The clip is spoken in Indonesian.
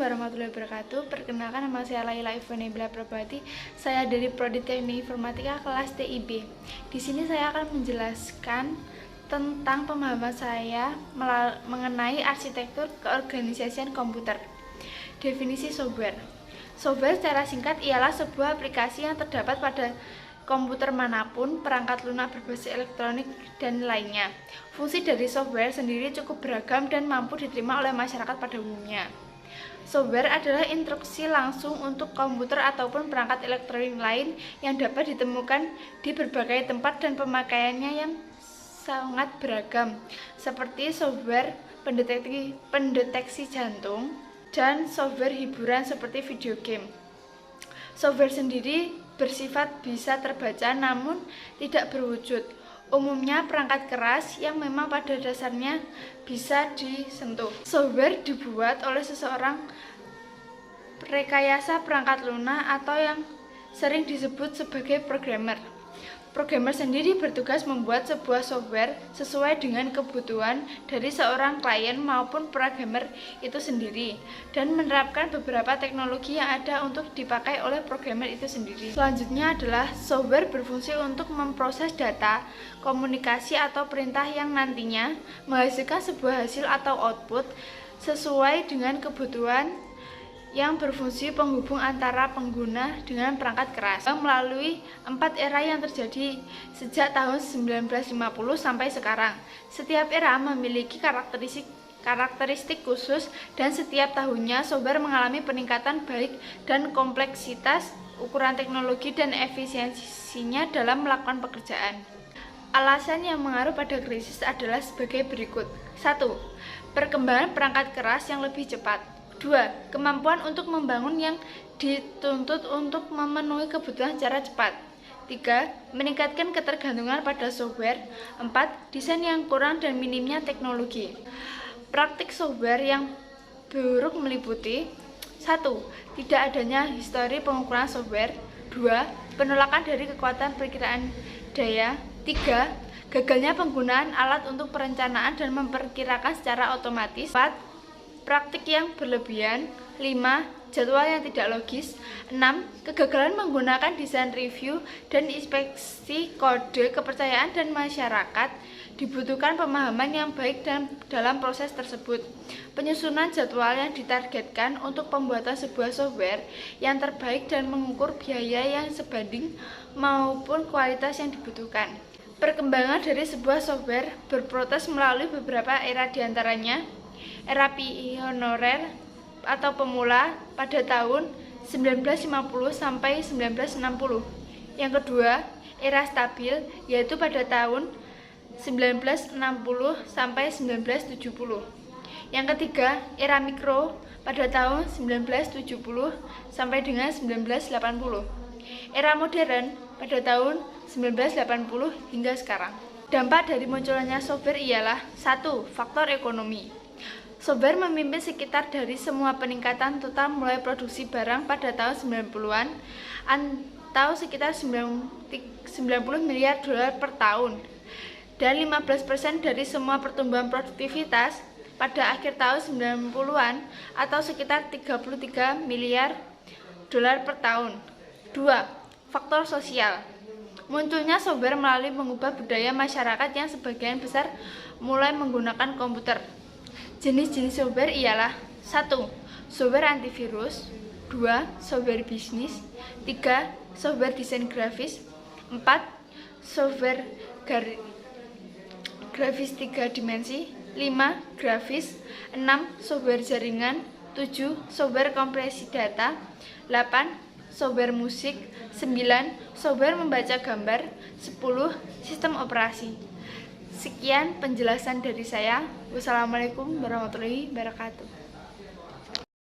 warahmatullahi wabarakatuh. Perkenalkan, nama saya Laila Ivanebla Prabati. Saya dari Prodi Teknik Informatika kelas TIB. Di sini saya akan menjelaskan tentang pemahaman saya mengenai arsitektur keorganisasian komputer. Definisi software. Software secara singkat ialah sebuah aplikasi yang terdapat pada komputer manapun, perangkat lunak berbasis elektronik, dan lainnya. Fungsi dari software sendiri cukup beragam dan mampu diterima oleh masyarakat pada umumnya. Software adalah instruksi langsung untuk komputer ataupun perangkat elektronik lain yang dapat ditemukan di berbagai tempat dan pemakaiannya yang sangat beragam, seperti software pendeteksi jantung dan software hiburan seperti video game. Software sendiri bersifat bisa terbaca namun tidak berwujud. Umumnya perangkat keras yang memang pada dasarnya bisa disentuh. Software dibuat oleh seseorang rekayasa perangkat lunak atau yang sering disebut sebagai programmer. Programmer sendiri bertugas membuat sebuah software sesuai dengan kebutuhan dari seorang klien maupun programmer itu sendiri dan menerapkan beberapa teknologi yang ada untuk dipakai oleh programmer itu sendiri. Selanjutnya adalah software berfungsi untuk memproses data, komunikasi atau perintah yang nantinya menghasilkan sebuah hasil atau output sesuai dengan kebutuhan yang berfungsi penghubung antara pengguna dengan perangkat keras melalui 4 era yang terjadi sejak tahun 1950 sampai sekarang. Setiap era memiliki karakteristik khusus dan setiap tahunnya software mengalami peningkatan baik dan kompleksitas, ukuran teknologi dan efisiensinya dalam melakukan pekerjaan. Alasan yang mengaruh pada krisis adalah sebagai berikut. 1. Perkembangan perangkat keras yang lebih cepat. 2. Kemampuan untuk membangun yang dituntut untuk memenuhi kebutuhan secara cepat. 3. Meningkatkan ketergantungan pada software. 4. Desain yang kurang dan minimnya teknologi. Praktik software yang buruk meliputi 1. Tidak adanya histori pengukuran software. 2. Penolakan dari kekuatan perkiraan daya. 3. Gagalnya penggunaan alat untuk perencanaan dan memperkirakan secara otomatis. 4. Praktik yang berlebihan. 5. Jadwal yang tidak logis. 6. Kegagalan menggunakan desain review dan inspeksi kode kepercayaan dan masyarakat. Dibutuhkan pemahaman yang baik dalam proses tersebut. Penyusunan jadwal yang ditargetkan untuk pembuatan sebuah software yang terbaik dan mengukur biaya yang sebanding maupun kualitas yang dibutuhkan. Perkembangan dari sebuah software berproses melalui beberapa era, diantaranya era pioner atau pemula pada tahun 1950 sampai 1960. Yang kedua, era stabil, yaitu pada tahun 1960 sampai 1970. Yang ketiga, era mikro pada tahun 1970 sampai dengan 1980. Era modern pada tahun 1980 hingga sekarang. Dampak dari munculnya software ialah 1. Faktor ekonomi. Software memimpin sekitar dari semua peningkatan total mulai produksi barang pada tahun 90-an atau sekitar 90 miliar dolar per tahun dan 15% dari semua pertumbuhan produktivitas pada akhir tahun 90-an atau sekitar 33 miliar dolar per tahun. 2. Faktor sosial. Munculnya software melalui mengubah budaya masyarakat yang sebagian besar mulai menggunakan komputer. Jenis-jenis software ialah 1. Software antivirus. 2. Software bisnis. 3. Software desain grafis. 4. Software grafis 3 dimensi. 5. Grafis. 6. Software jaringan. 7. Software kompresi data. 8. Software musik. 9. Software membaca gambar. 10. Sistem operasi. Sekian penjelasan dari saya. Wassalamualaikum warahmatullahi wabarakatuh.